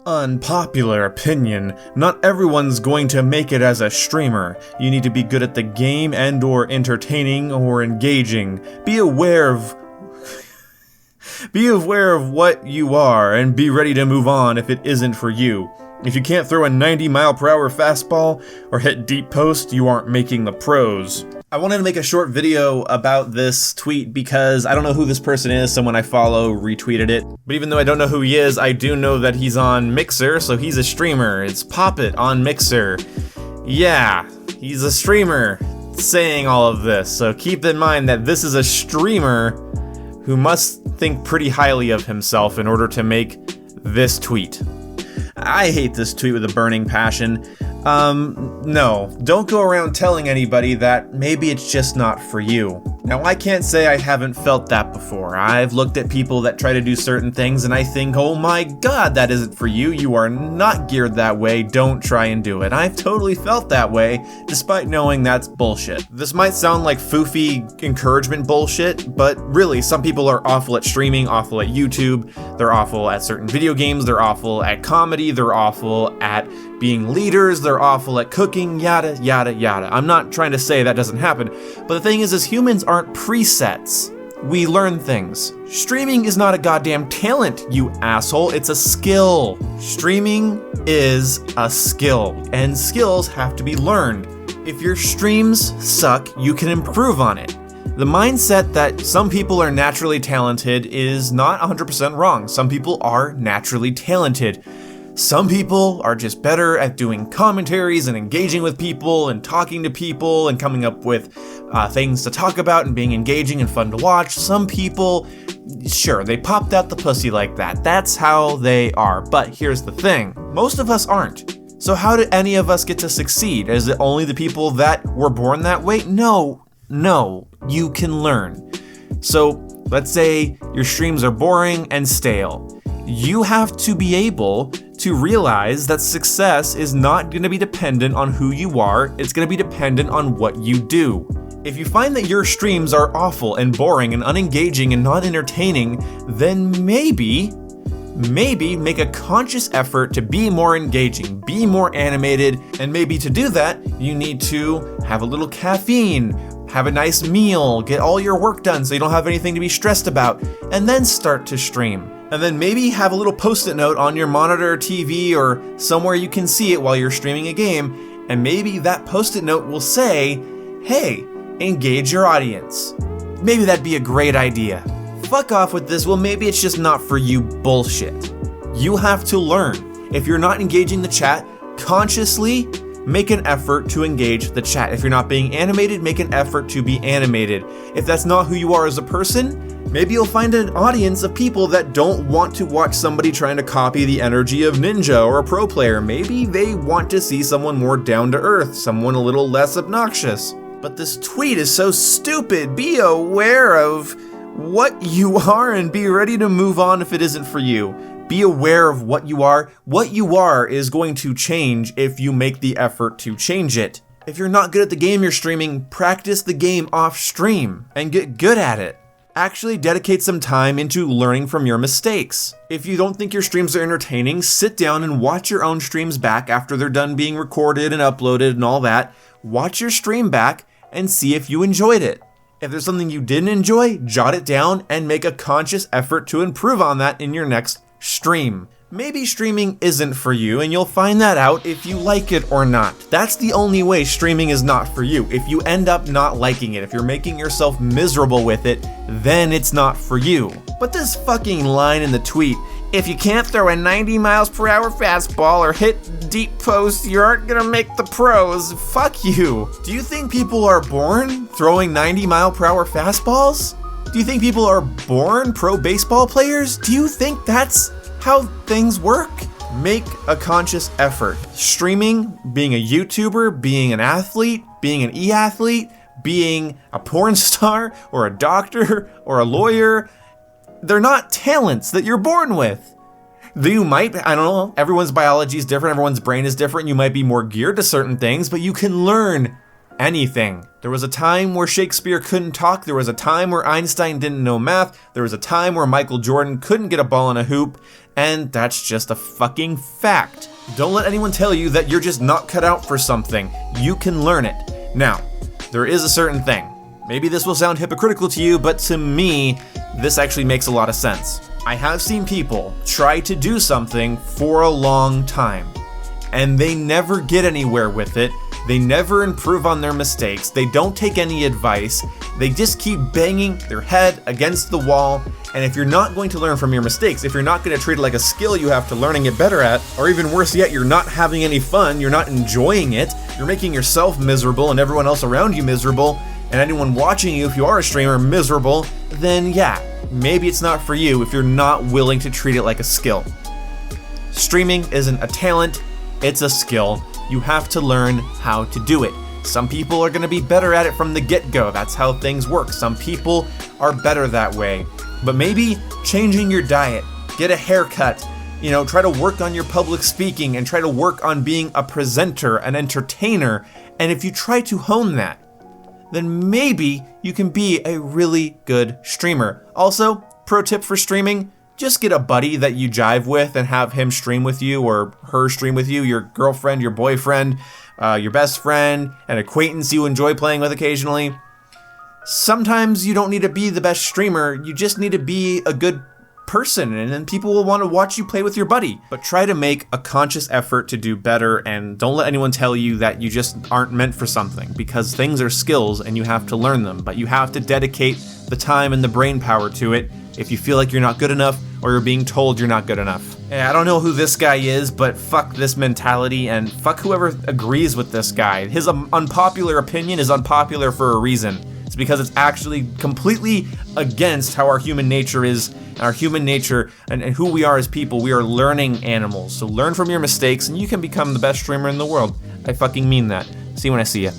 Unpopular opinion, not everyone's going to make it as a streamer. You need to be good at the game and or entertaining or engaging. Be aware of what you are and be ready to move on if it isn't for you. If you can't throw a 90-mile-per-hour fastball or hit deep post, you aren't making the pros. I wanted to make a short video about this tweet because I don't know who this person is. Someone I follow retweeted it. But even though I don't know who he is, I do know that he's on Mixer, so he's a streamer. It's Poppet on Mixer. Yeah, he's a streamer saying all of this. So keep in mind that this is a streamer who must think pretty highly of himself in order to make this tweet. I hate this tweet with a burning passion. No, don't go around telling anybody that maybe it's just not for you. Now, I can't say I haven't felt that before. I've looked at people that try to do certain things and I think, oh my god, that isn't for you. You are not geared that way. Don't try and do it. I've totally felt that way, despite knowing that's bullshit. This might sound like foofy encouragement bullshit, but really, some people are awful at streaming, awful at YouTube, they're awful at certain video games, they're awful at comedy, they're awful at being leaders, they're awful at cooking, yada, yada, yada. I'm not trying to say that doesn't happen, but the thing is humans aren't presets. We learn things. Streaming is not a goddamn talent, you asshole. It's a skill. Streaming is a skill, and skills have to be learned. If your streams suck, you can improve on it. The mindset that some people are naturally talented is not 100% wrong. Some people are naturally talented. Some people are just better at doing commentaries and engaging with people and talking to people and coming up with things to talk about and being engaging and fun to watch. Some people, sure, they popped out the pussy like that. That's how they are. But here's the thing. Most of us aren't. So how did any of us get to succeed? Is it only the people that were born that way? No, you can learn. So let's say your streams are boring and stale. You have to be able to realize that success is not going to be dependent on who you are, it's going to be dependent on what you do. If you find that your streams are awful and boring and unengaging and not entertaining, then maybe make a conscious effort to be more engaging, be more animated, and maybe to do that, you need to have a little caffeine, have a nice meal, get all your work done so you don't have anything to be stressed about, and then start to stream. And then maybe have a little post-it note on your monitor or TV or somewhere you can see it while you're streaming a game, and maybe that post-it note will say, hey, engage your audience. Maybe that'd be a great idea. Fuck off with this, well maybe it's just not for you bullshit. You have to learn. If you're not engaging the chat, consciously make an effort to engage the chat. If you're not being animated, make an effort to be animated. If that's not who you are as a person, maybe you'll find an audience of people that don't want to watch somebody trying to copy the energy of Ninja or a pro player. Maybe they want to see someone more down to earth, someone a little less obnoxious. But this tweet is so stupid. Be aware of what you are and be ready to move on if it isn't for you. Be aware of what you are. What you are is going to change if you make the effort to change it. If you're not good at the game you're streaming, practice the game off stream and get good at it. Actually dedicate some time into learning from your mistakes. If you don't think your streams are entertaining, sit down and watch your own streams back after they're done being recorded and uploaded and all that. Watch your stream back and see if you enjoyed it. If there's something you didn't enjoy, jot it down and make a conscious effort to improve on that in your next stream. Maybe streaming isn't for you and you'll find that out if you like it or not. That's the only way streaming is not for you. If you end up not liking it, if you're making yourself miserable with it, then it's not for you. But this fucking line in the tweet, if you can't throw a 90 miles per hour fastball or hit deep post, you aren't gonna make the pros. Fuck you. Do you think people are born throwing 90 mile per hour fastballs? Do you think people are born pro baseball players? Do you think that's how things work? Make a conscious effort. Streaming, being a YouTuber, being an athlete, being an e-athlete, being a porn star or a doctor or a lawyer, they're not talents that you're born with. You might, I don't know, everyone's biology is different, everyone's brain is different, you might be more geared to certain things, but you can learn anything. There was a time where Shakespeare couldn't talk, there was a time where Einstein didn't know math, there was a time where Michael Jordan couldn't get a ball in a hoop. and that's just a fucking fact. Don't let anyone tell you that you're just not cut out for something. You can learn it. Now, there is a certain thing. Maybe this will sound hypocritical to you, but to me, this actually makes a lot of sense. I have seen people try to do something for a long time, and they never get anywhere with it. They never improve on their mistakes. They don't take any advice. They just keep banging their head against the wall. And if you're not going to learn from your mistakes, if you're not going to treat it like a skill you have to learn and get better at, or even worse yet, you're not having any fun, you're not enjoying it, you're making yourself miserable and everyone else around you miserable, and anyone watching you, if you are a streamer, miserable, then yeah, maybe it's not for you if you're not willing to treat it like a skill. Streaming isn't a talent, it's a skill. You have to learn how to do it. Some people are going to be better at it from the get-go. That's how things work. Some people are better that way. But maybe changing your diet, get a haircut, try to work on your public speaking and try to work on being a presenter, an entertainer. And if you try to hone that, then maybe you can be a really good streamer. Also, pro tip for streaming, just get a buddy that you jive with and have him stream with you or her stream with you, your girlfriend, your boyfriend, your best friend, an acquaintance you enjoy playing with occasionally. Sometimes you don't need to be the best streamer, you just need to be a good person, and then people will want to watch you play with your buddy. But try to make a conscious effort to do better, and don't let anyone tell you that you just aren't meant for something, because things are skills and you have to learn them, but you have to dedicate the time and the brain power to it if you feel like you're not good enough or you're being told you're not good enough. I don't know who this guy is, but fuck this mentality and fuck whoever agrees with this guy. His unpopular opinion is unpopular for a reason. It's because it's actually completely against how our human nature is, and our human nature and who we are as people. We are learning animals. So learn from your mistakes and you can become the best streamer in the world. I fucking mean that. See you when I see ya.